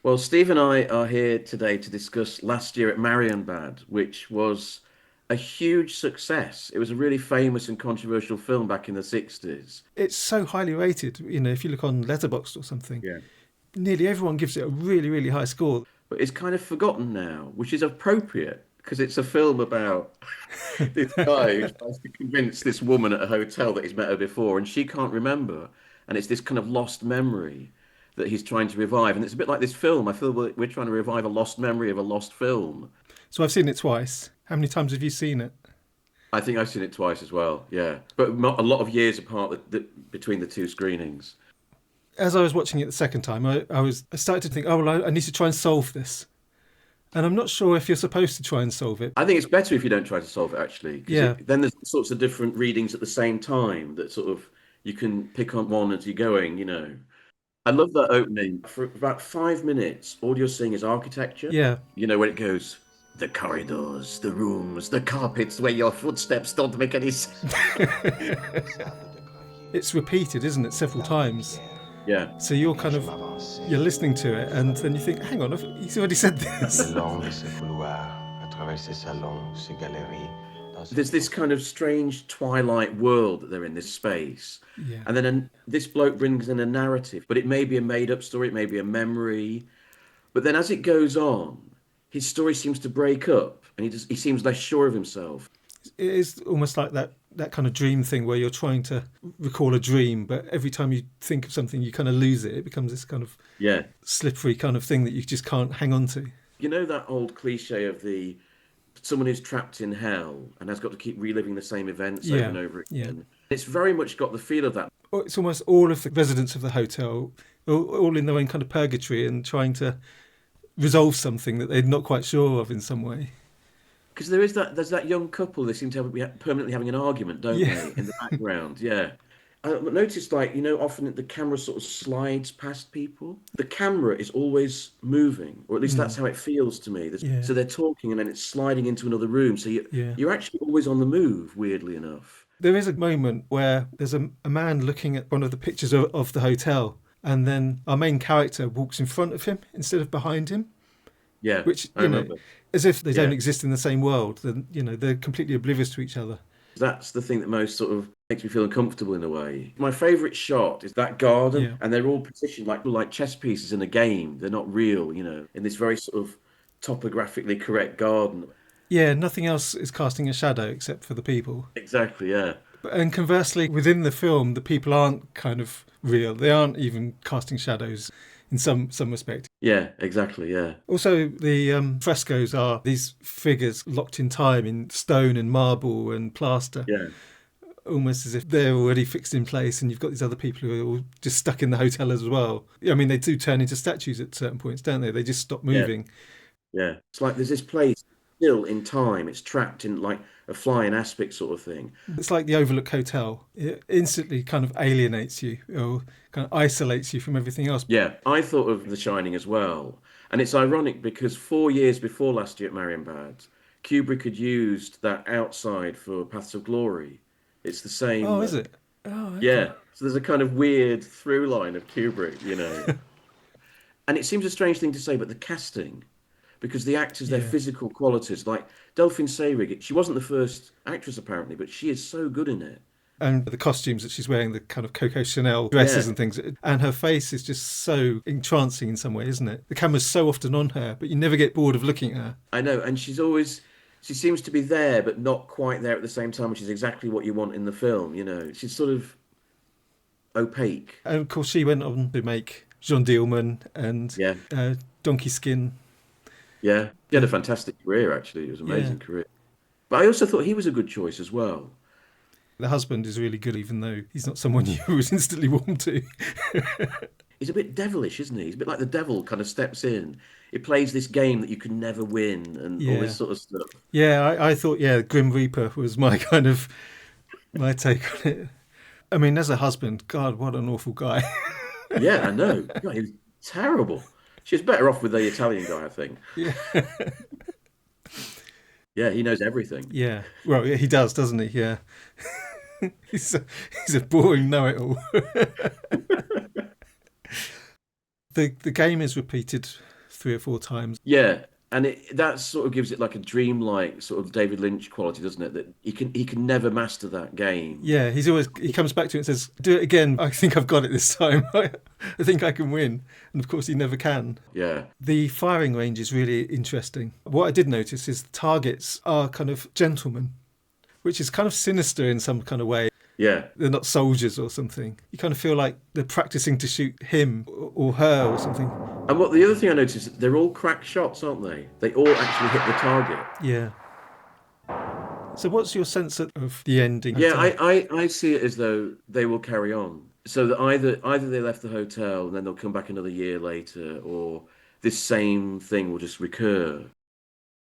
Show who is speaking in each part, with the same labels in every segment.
Speaker 1: Well, Steve and I are here today to discuss Last Year at Marienbad, which was a huge success. It was a really famous and controversial film back in the 60s.
Speaker 2: It's so highly rated. If you look on Letterboxd or something,
Speaker 1: Yeah.
Speaker 2: nearly everyone gives it a really, really high score.
Speaker 1: But it's kind of forgotten now, which is appropriate because it's a film about this guy who tries to convince this woman at a hotel that he's met her before, and she can't remember. And it's this kind of lost memory that he's trying to revive. And it's a bit like this film. I feel we're trying to revive a lost memory of a lost film.
Speaker 2: So I've seen it twice. How many times have you seen it?
Speaker 1: I think I've seen it twice as well. Yeah, but not a lot of years apart between the two screenings.
Speaker 2: As I was watching it the second time, I started to think, oh, well, I need to try and solve this. And I'm not sure if you're supposed to try and solve it.
Speaker 1: I think it's better if you don't try to solve it actually, because
Speaker 2: Yeah,
Speaker 1: then there's sorts of different readings at the same time that sort of you can pick on one as you're going. I love that opening. For about 5 minutes, all you're seeing is architecture.
Speaker 2: yeah.
Speaker 1: When it goes, the corridors, the rooms, the carpets where your footsteps don't make any sense.
Speaker 2: It's repeated, isn't it, several times.
Speaker 1: Yeah.
Speaker 2: So you're listening to it, and then you think, hang on, he's already said this.
Speaker 1: There's this kind of strange twilight world that they're in, this space.
Speaker 2: Yeah.
Speaker 1: And then this bloke brings in a narrative, but it may be a made up story, it may be a memory. But then as it goes on, his story seems to break up and he seems less sure of himself.
Speaker 2: It is almost like that kind of dream thing where you're trying to recall a dream, but every time you think of something, you kind of lose it. It becomes this kind of
Speaker 1: Yeah.
Speaker 2: slippery kind of thing that you just can't hang on to.
Speaker 1: You know that old cliche of the someone who's trapped in hell and has got to keep reliving the same events over
Speaker 2: Yeah,
Speaker 1: and over
Speaker 2: yeah.
Speaker 1: again. It's very much got the feel of that.
Speaker 2: It's almost all of the residents of the hotel, all in their own kind of purgatory and trying to resolve something that they're not quite sure of in some way.
Speaker 1: Because there's that young couple, they seem to be permanently having an argument, don't
Speaker 2: Yeah,
Speaker 1: they, in the background? Yeah. I noticed, like, often the camera sort of slides past people. The camera is always moving, or at least that's how it feels to me.
Speaker 2: yeah,
Speaker 1: So they're talking and then it's sliding into another room. So
Speaker 2: yeah.
Speaker 1: you're actually always on the move, weirdly enough.
Speaker 2: There is a moment where there's a man looking at one of the pictures of the hotel, and then our main character walks in front of him instead of behind him,
Speaker 1: Yeah,
Speaker 2: which,
Speaker 1: I remember.
Speaker 2: as if they don't
Speaker 1: Yeah.
Speaker 2: exist in the same world. Then, they're completely oblivious to each other.
Speaker 1: That's the thing that most sort of makes me feel uncomfortable in a way. My favorite shot is that garden,
Speaker 2: Yeah.
Speaker 1: and they're all positioned like chess pieces in a game. They're not real, in this very sort of topographically correct garden.
Speaker 2: Yeah, nothing else is casting a shadow except for the people.
Speaker 1: Exactly, yeah.
Speaker 2: And conversely, within the film, the people aren't kind of real. They aren't even casting shadows in some respect.
Speaker 1: Yeah, exactly, yeah.
Speaker 2: Also, the frescoes are these figures locked in time in stone and marble and plaster,
Speaker 1: Yeah.
Speaker 2: almost as if they're already fixed in place, and you've got these other people who are all just stuck in the hotel as well. I mean, they do turn into statues at certain points, don't they? They just stop
Speaker 1: Yeah.
Speaker 2: moving.
Speaker 1: Yeah. It's like there's this place still in time. It's trapped in like a flying aspect sort of thing.
Speaker 2: It's like the Overlook Hotel. It instantly kind of alienates you or kind of isolates you from everything else.
Speaker 1: Yeah. I thought of The Shining as well. And it's ironic because 4 years before Last Year at Marienbad, Kubrick had used that outside for Paths of Glory. It's the
Speaker 2: Oh,
Speaker 1: same.
Speaker 2: is it? Oh, okay.
Speaker 1: Yeah. So there's a kind of weird through line of Kubrick. And it seems a strange thing to say, but the casting, because the actors, their
Speaker 2: Yeah.
Speaker 1: physical qualities, like Delphine Seyrig, she wasn't the first actress apparently, but she is so good in it.
Speaker 2: And the costumes that she's wearing, the kind of Coco Chanel dresses
Speaker 1: Yeah,
Speaker 2: and things, and her face is just so entrancing in some way, isn't it? The camera's so often on her, but you never get bored of looking at her.
Speaker 1: I know. And she seems to be there, but not quite there at the same time, which is exactly what you want in the film. She's sort of opaque.
Speaker 2: And of course, she went on to make Jean Dielman and
Speaker 1: Yeah,
Speaker 2: Donkey Skin.
Speaker 1: yeah. She had a fantastic career, actually. It was an
Speaker 2: Yeah.
Speaker 1: amazing career. But I also thought he was a good choice as well.
Speaker 2: The husband is really good, even though he's not someone you was instantly warm to.
Speaker 1: He's a bit devilish, isn't he? He's a bit like the devil kind of steps in. It plays this game that you can never win and all
Speaker 2: Yeah.
Speaker 1: this sort of stuff.
Speaker 2: Yeah, I thought, yeah, Grim Reaper was my take on it. I mean, as a husband, God, what an awful guy.
Speaker 1: Yeah, I know. God, he was terrible. She's better off with the Italian guy, I think.
Speaker 2: Yeah.
Speaker 1: Yeah, he knows everything.
Speaker 2: Yeah. Well, yeah, he does, doesn't he? Yeah. He's a boring know-it-all. The game is repeated 3 or 4 times.
Speaker 1: Yeah, and that sort of gives it like a dreamlike sort of David Lynch quality, doesn't it? That he can never master that game.
Speaker 2: Yeah, he comes back to it and says, "Do it again. I think I've got it this time. I think I can win." And of course, he never can.
Speaker 1: Yeah,
Speaker 2: The firing range is really interesting. What I did notice is the targets are kind of gentlemen, which is kind of sinister in some kind of way.
Speaker 1: yeah.
Speaker 2: They're not soldiers or something. You kind of feel like they're practicing to shoot him or her or something.
Speaker 1: And what the other thing I noticed is they're all crack shots, aren't they? They all actually hit the target.
Speaker 2: Yeah. So what's your sense of the ending?
Speaker 1: Yeah, I see it as though they will carry on. So that either they left the hotel and then they'll come back another year later, or this same thing will just recur.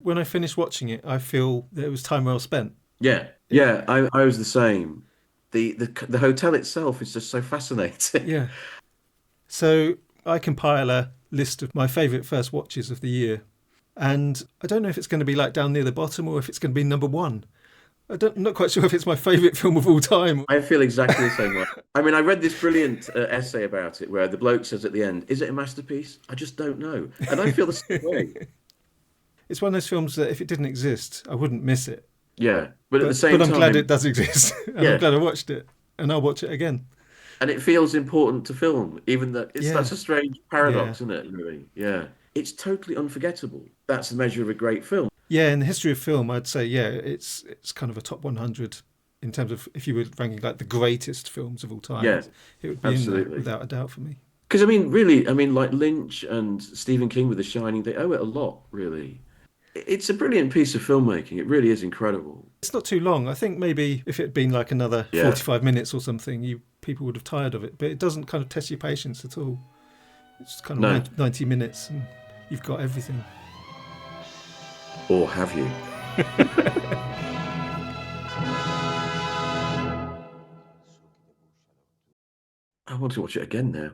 Speaker 2: When I finished watching it, I feel that it was time well spent.
Speaker 1: Yeah, yeah, I was the same. The hotel itself is just so fascinating.
Speaker 2: Yeah. So I compile a list of my favourite first watches of the year. And I don't know if it's going to be like down near the bottom or if it's going to be number one. I'm not quite sure if it's my favourite film of all time.
Speaker 1: I feel exactly the same way. I mean, I read this brilliant essay about it where the bloke says at the end, "Is it a masterpiece? I just don't know." And I feel the same way.
Speaker 2: It's one of those films that if it didn't exist, I wouldn't miss it.
Speaker 1: Yeah, but at the same
Speaker 2: But I'm glad
Speaker 1: time,
Speaker 2: it does exist. And
Speaker 1: yeah,
Speaker 2: I'm glad I watched it. And I'll watch it again.
Speaker 1: and it feels important to film, even that it's
Speaker 2: Yeah.
Speaker 1: that's a strange
Speaker 2: Yeah.
Speaker 1: paradox, isn't it? Really, yeah. It's totally unforgettable. That's the measure of a great film.
Speaker 2: Yeah, in the history of film, I'd say, yeah, it's kind of a top 100 in terms of if you were ranking like the greatest films of all time.
Speaker 1: Yeah,
Speaker 2: It would be in there
Speaker 1: absolutely.
Speaker 2: without a doubt for me.
Speaker 1: Because I mean, really, I mean, like Lynch and Stephen King with The Shining, they owe it a lot, really. It's a brilliant piece of filmmaking. It really is incredible.
Speaker 2: It's not too long. I think maybe if it had been like another
Speaker 1: Yeah.
Speaker 2: 45 minutes or something, people would have tired of it. But it doesn't kind of test your patience at all. It's kind of
Speaker 1: No.
Speaker 2: 90 minutes and you've got everything.
Speaker 1: Or have you? I want to watch it again now.